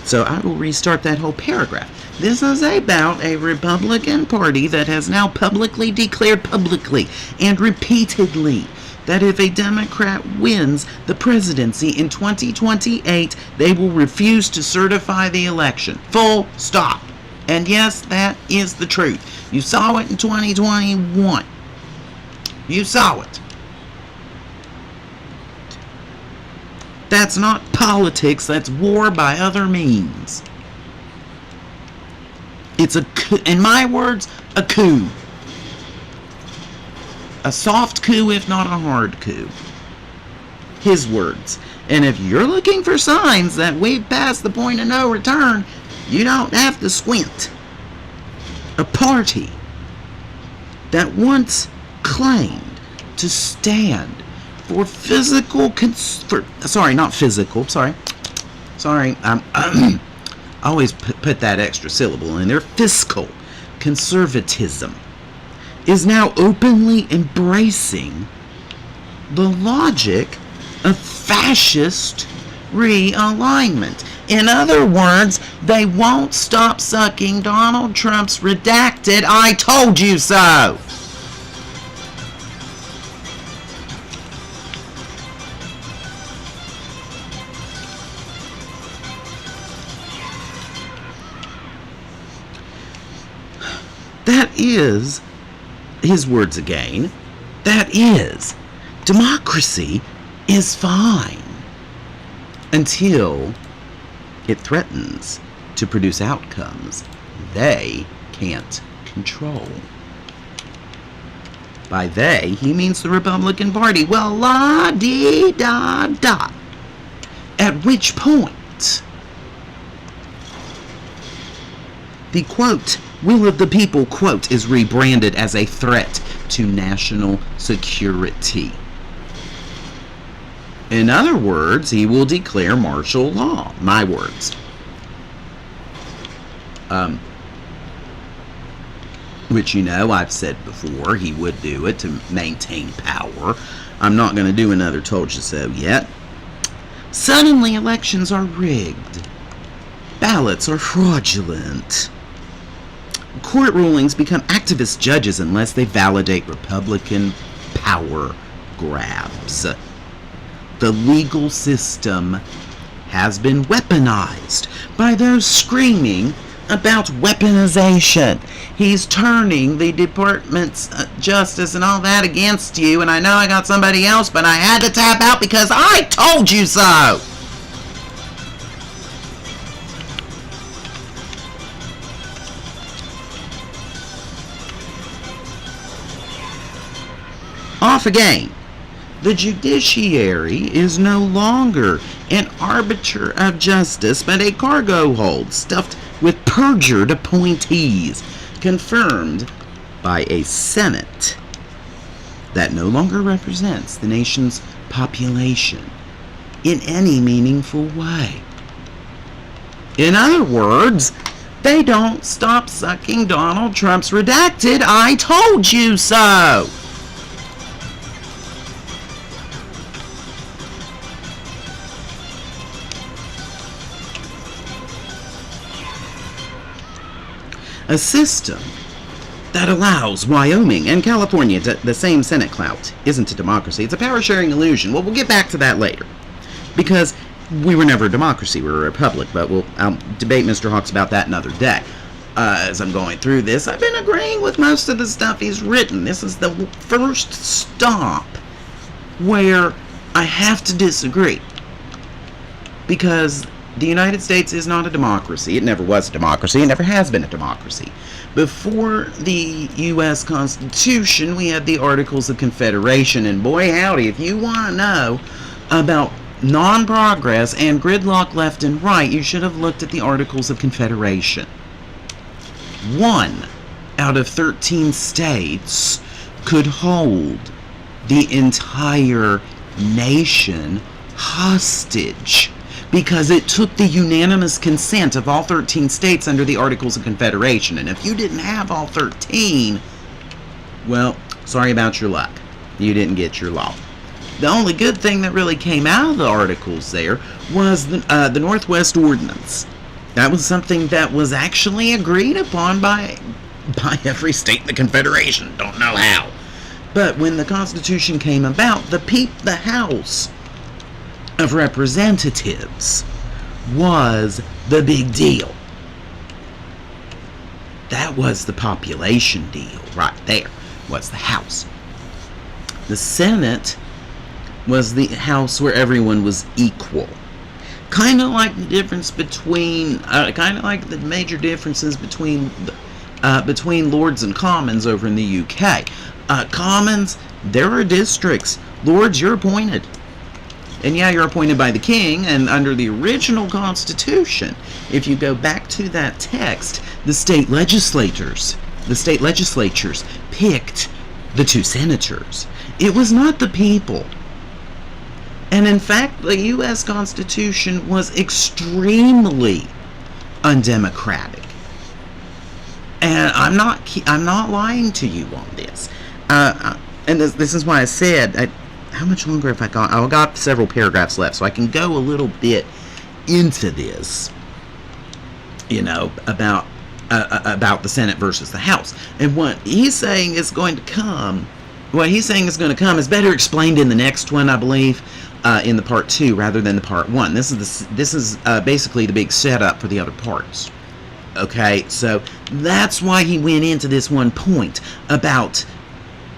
so I will restart that whole paragraph. This is about a Republican Party that has now publicly declared publicly and repeatedly that if a Democrat wins the presidency in 2028, they will refuse to certify the election. Full stop. And yes, that is the truth. You saw it in 2021. You saw it. That's not politics, that's war by other means. It's a coup, in my words, a coup. A soft coup, if not a hard coup. His words. And if you're looking for signs that we've passed the point of no return, you don't have to squint. A party that once claimed to stand for physical, I always put that extra syllable in there, fiscal conservatism, is now openly embracing the logic of fascist realignment. In other words, they won't stop sucking Donald Trump's redacted "I told you so." That is, his words again, that is, democracy is fine until it threatens to produce outcomes they can't control. By they, he means the Republican Party. Well, la-dee-da-da. At which point, the quote, will of the people, quote, is rebranded as a threat to national security. In other words, he will declare martial law. My words. Which, you know, I've said before, he would do it to maintain power. I'm not going to do another told you so yet. Suddenly, elections are rigged. Ballots are fraudulent. Court rulings become activist judges unless they validate Republican power grabs. The legal system has been weaponized by those screaming about weaponization. He's turning the Department's justice and all that against you, and I know I got somebody else, but I had to tap out because I told you so. Off again. The judiciary is no longer an arbiter of justice, but a cargo hold stuffed with perjured appointees, confirmed by a Senate that no longer represents the nation's population in any meaningful way. In other words, they don't stop sucking Donald Trump's redacted "I told you so." A system that allows Wyoming and California to the same Senate clout isn't a democracy. It's a power-sharing illusion. Well, we'll get back to that later. Because we were never a democracy. We were a republic. But I'll debate Mr. Hawks about that another day. As I'm going through this, I've been agreeing with most of the stuff he's written. This is the first stop where I have to disagree. Because the United States is not a democracy. It never was a democracy. It never has been a democracy. Before the U.S. Constitution, we had the Articles of Confederation. And boy, howdy, if you want to know about non-progress and gridlock left and right, you should have looked at the Articles of Confederation. 1 out of 13 states could hold the entire nation hostage, because it took the unanimous consent of all 13 states under the Articles of Confederation. And if you didn't have all 13, well, sorry about your luck. You didn't get your law. The only good thing that really came out of the Articles there was the Northwest Ordinance. That was something that was actually agreed upon by every state in the Confederation. Don't know how. But when the Constitution came about, the House of Representatives was the big deal. That was the population deal right there, was the House. The Senate was the house where everyone was equal. Kind of like the difference between, kind of like the major differences between Lords and Commons over in the UK. Commons, there are districts. Lords, you're appointed. And yeah, you're appointed by the king, and under the original Constitution, if you go back to that text, the state legislatures picked the 2 senators. It was not the people. And in fact, the U.S. Constitution was extremely undemocratic. And I'm not lying to you on this. And this is why I said, how much longer have I got? I've got several paragraphs left, so I can go a little bit into this, about the Senate versus the House. And what he's saying is going to come is better explained in the next one, I believe, in the part 2 rather than the part 1. This is basically the big setup for the other parts. Okay, so that's why he went into this one point about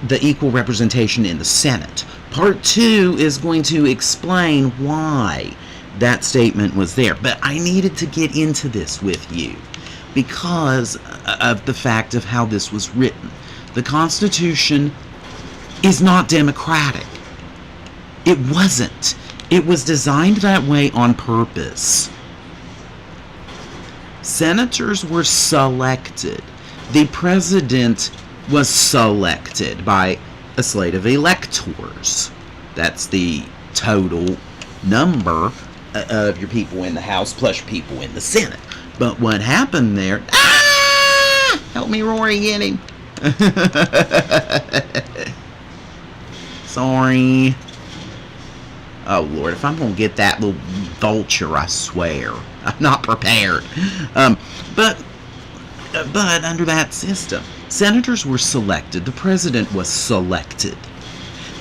the equal representation in the Senate. Part 2 is going to explain why that statement was there. But I needed to get into this with you because of the fact of how this was written. The Constitution is not democratic. It wasn't. It was designed that way on purpose. Senators were selected. The president was selected by a slate of electors. That's the total number of your people in the House plus your people in the Senate. But what happened there... Help me, Rory, get him. Sorry. Oh, Lord, if I'm going to get that little vulture, I swear. I'm not prepared. But under that system, senators were selected. The president was selected.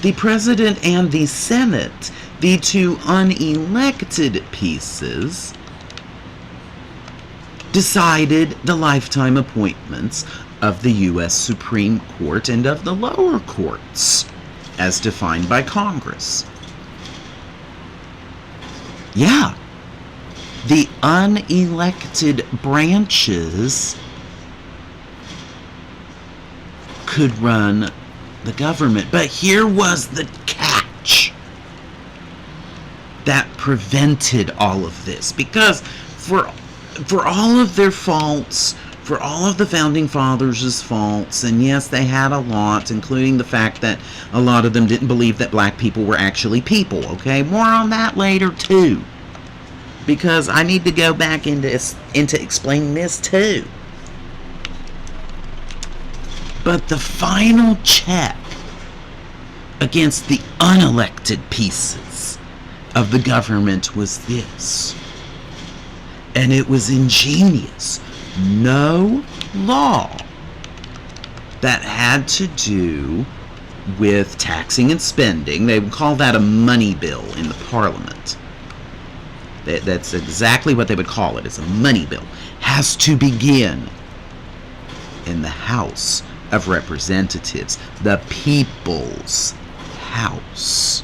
The president and the Senate, the 2 unelected pieces, decided the lifetime appointments of the U.S. Supreme Court and of the lower courts, as defined by Congress. Yeah, the unelected branches could run the government. But here was the catch that prevented all of this. Because for all of their faults, for all of the Founding Fathers' faults, and yes, they had a lot, including the fact that a lot of them didn't believe that black people were actually people, okay? More on that later, too. Because I need to go back into explaining this, too. But the final check against the unelected pieces of the government was this. And it was ingenious. No law that had to do with taxing and spending, they would call that a money bill in the Parliament. That's exactly what they would call it. It's a money bill. Has to begin in the House of Representatives, the People's House.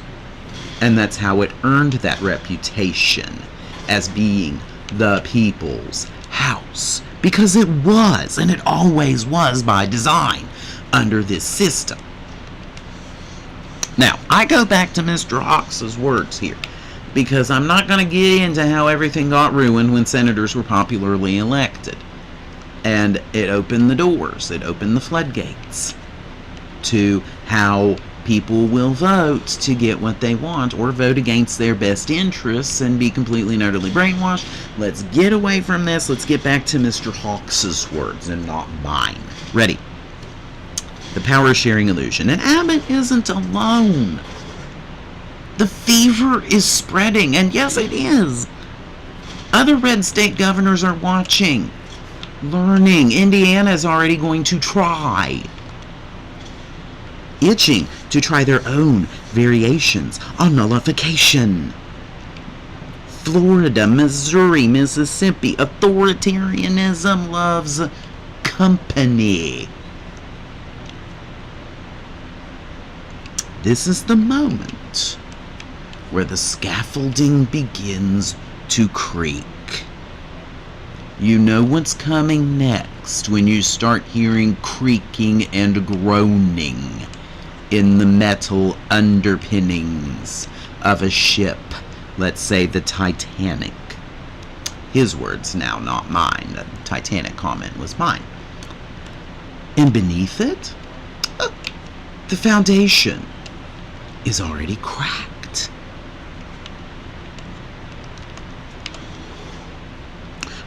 And that's how it earned that reputation as being the People's House. Because it was, and it always was by design, under this system. Now, I go back to Mr. Hawks's words here, because I'm not going to get into how everything got ruined when senators were popularly elected. And it opened the doors, it opened the floodgates to how people will vote to get what they want or vote against their best interests and be completely and utterly brainwashed. Let's get away from this. Let's get back to Mr. Hawks's words and not mine. Ready? The power sharing illusion. And Abbott isn't alone. The fever is spreading, and yes, it is. Other red state governors are watching, learning. Indiana is already going to try. Itching to try their own variations on nullification. Florida, Missouri, Mississippi, authoritarianism loves company. This is the moment where the scaffolding begins to creak. You know what's coming next when you start hearing creaking and groaning in the metal underpinnings of a ship, let's say the Titanic. His words now, not mine. The Titanic comment was mine. And beneath it, the foundation is already cracked.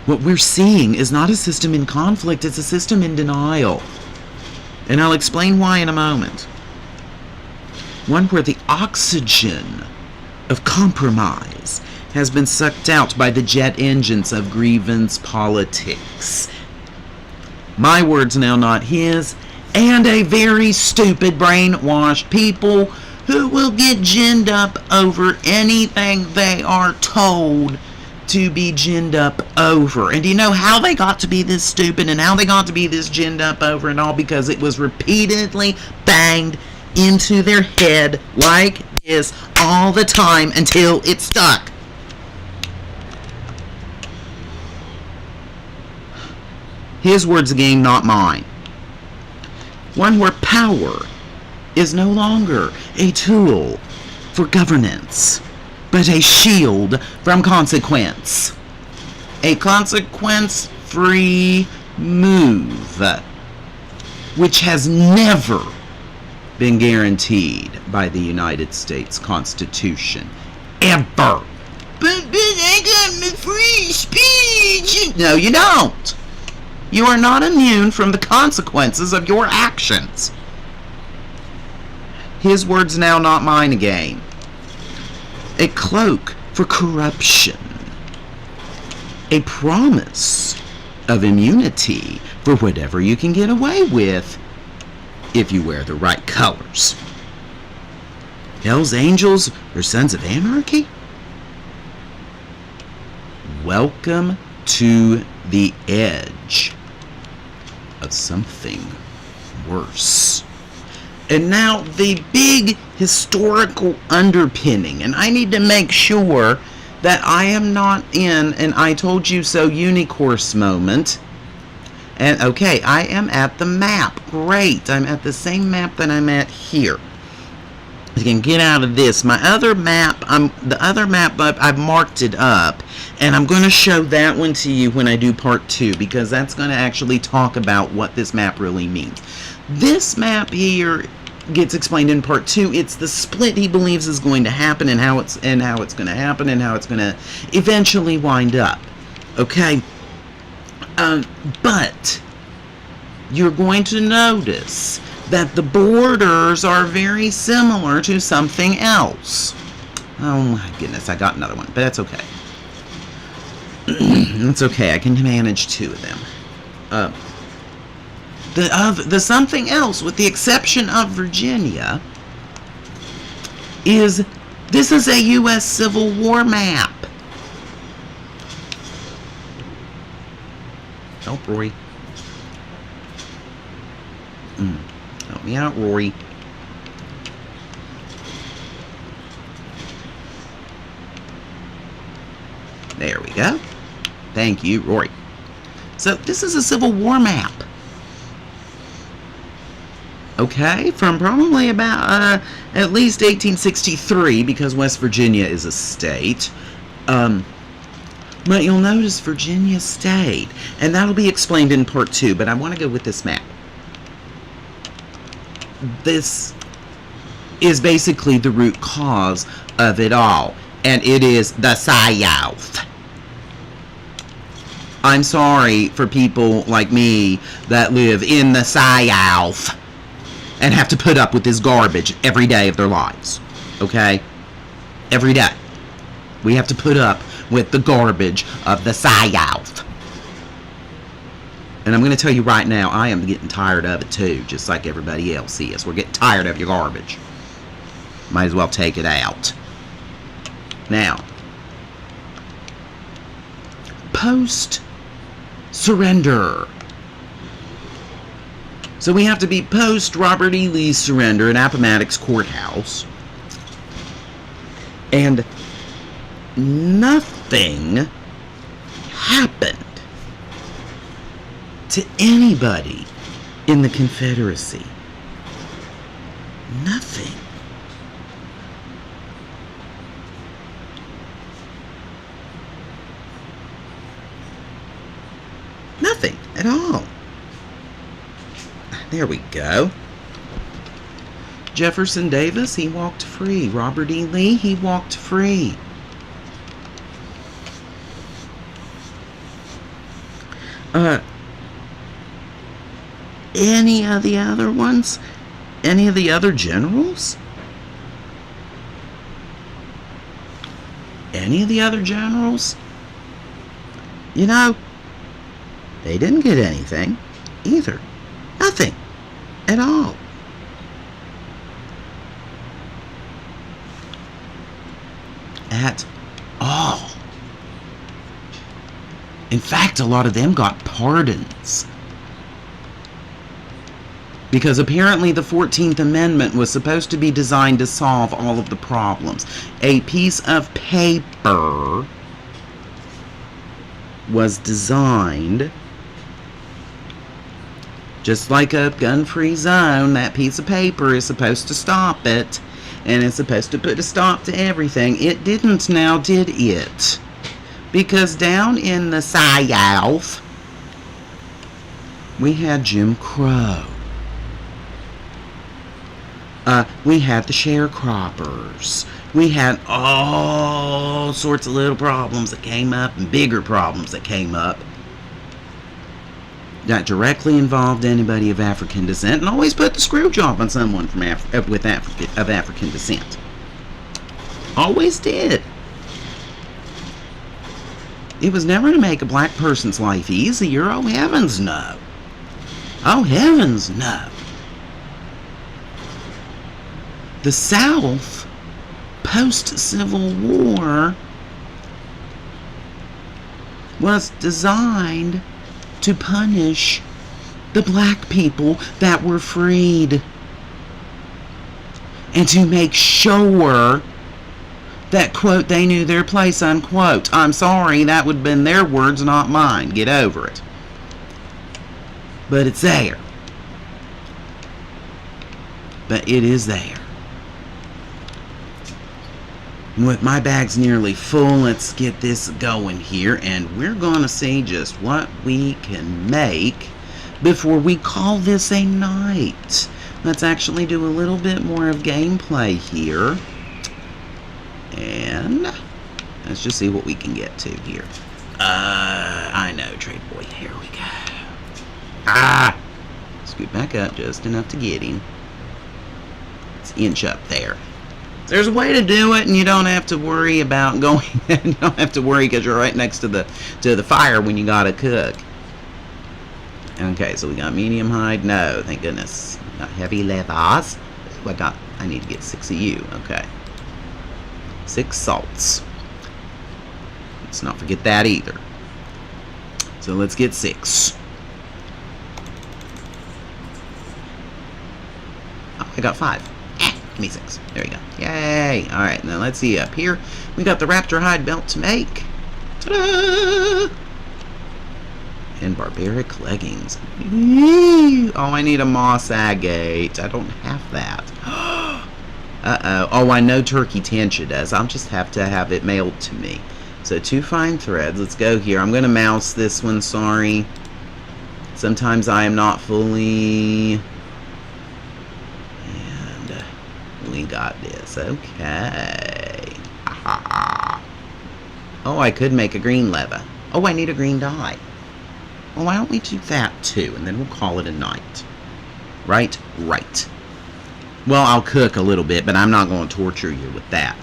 What we're seeing is not a system in conflict, it's a system in denial. And I'll explain why in a moment. One where the oxygen of compromise has been sucked out by the jet engines of grievance politics. My words now, not his, and a very stupid, brainwashed people who will get ginned up over anything they are told to be ginned up over. And do you know how they got to be this stupid and how they got to be this ginned up over and all? Because it was repeatedly banged into their head like this all the time until it stuck. His words again, not mine. One where power is no longer a tool for governance, but a shield from consequence. A consequence-free move, which has never been guaranteed by the United States Constitution. Ever. But I got my free speech. No, you don't. You are not immune from the consequences of your actions. His words now, not mine again. A cloak for corruption. A promise of immunity for whatever you can get away with if you wear the right colors. Hell's Angels or Sons of Anarchy? Welcome to the edge of something worse. And now the big historical underpinning, and I need to make sure that I am not in an I told you so unicourse moment. And okay, I am at the map. Great, I'm at the same map that I'm at here. You can get out of this. My other map, I've marked it up, and I'm going to show that one to you when I do part 2, because that's going to actually talk about what this map really means. This map here gets explained in part 2. It's the split he believes is going to happen, and how it's going to happen, and how it's going to eventually wind up. Okay, but you're going to notice that the borders are very similar to something else. Oh my goodness, I got another one, but that's okay. That's okay, I can manage 2 of them. The something else, with the exception of Virginia, is this is a U.S. Civil War map. Help, Rory. Help me out, Rory. There we go. Thank you, Rory. So this is a Civil War map. Okay, from probably about at least 1863, because West Virginia is a state. But you'll notice Virginia stayed, and that'll be explained in part 2, but I want to go with this map. This is basically the root cause of it all. And it is the South. I'm sorry for people like me that live in the South and have to put up with this garbage every day of their lives. Okay? Every day. We have to put up with the garbage of the South. And I'm going to tell you right now, I am getting tired of it too, just like everybody else is. We're getting tired of your garbage. Might as well take it out. Now, post-surrender. So we have to be post-Robert E. Lee's surrender at Appomattox Courthouse. And nothing happened to anybody in the Confederacy. Nothing. Nothing at all. There we go. Jefferson Davis, he walked free. Robert E. Lee, he walked free. Any of the other ones? Any of the other generals? Any of the other generals? You know, they didn't get anything either. Nothing at all. At all. In fact, a lot of them got pardons. Because apparently the 14th Amendment was supposed to be designed to solve all of the problems. A piece of paper was designed, just like a gun-free zone, that piece of paper is supposed to stop it. And it's supposed to put a stop to everything. It didn't now, did it? Because down in the South, we had Jim Crow. We had the sharecroppers. We had all sorts of little problems that came up and bigger problems that came up that directly involved anybody of African descent, and always put the screw job on someone from of African descent. Always did. It was never to make a black person's life easier. Oh, heavens no. Oh, heavens no. The South, post-Civil War, was designed to punish the black people that were freed. And to make sure that, quote, they knew their place, unquote. I'm sorry, that would have been their words, not mine. Get over it. But it's there. But it is there. And with my bags nearly full, let's get this going here, and we're going to see just what we can make before we call this a night. Let's actually do a little bit more of gameplay here, and let's just see what we can get to here. I know, Trade Boy. Here we go. Scoot back up just enough to get him. Let's inch up there. There's a way to do it, and you don't have to worry about going. You don't have to worry because you're right next to the fire when you gotta cook. Okay, so we got medium hide. No, thank goodness. We got heavy leathers. I need to get 6 of you. Okay, 6 salts. Let's not forget that either. So let's get 6. Oh, I got 5. Give me 6. There you go. Yay! Alright, now let's see up here. We got the raptor hide belt to make. Ta-da! And barbaric leggings. Oh, I need a moss agate. I don't have that. Uh-oh. Oh, I know Turkey Tancha does. I'll just have to have it mailed to me. So 2 fine threads. Let's go here. I'm going to mouse this one. Sorry. Sometimes I am not fully... got this. Okay. Aha. Oh, I could make a green leather. Oh, I need a green dye. Well, why don't we do that too, and then we'll call it a night. Right? Right. Well, I'll cook a little bit, but I'm not going to torture you with that.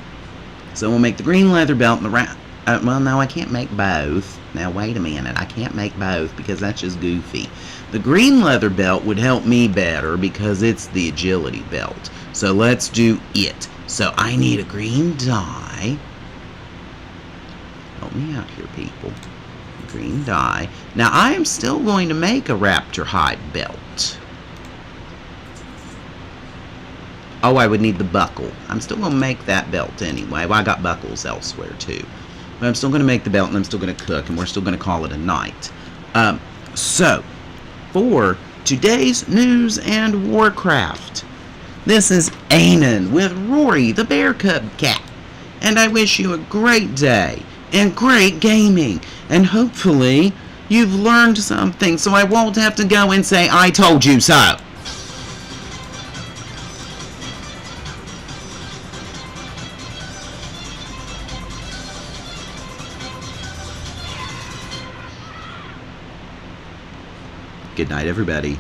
So we'll make the green leather belt and the well, no, I can't make both. Now, wait a minute. I can't make both because that's just goofy. The green leather belt would help me better because it's the agility belt. So let's do it. So I need a green dye. Help me out here, people. Green dye. Now, I am still going to make a raptor hide belt. Oh, I would need the buckle. I'm still going to make that belt anyway. Well, I got buckles elsewhere, too. But I'm still going to make the belt, and I'm still going to cook, and we're still going to call it a night. So, for today's news and Warcraft, this is Ainann with Rory, the bear cub cat. And I wish you a great day and great gaming. And hopefully, you've learned something, so I won't have to go and say, I told you so. Good night, everybody.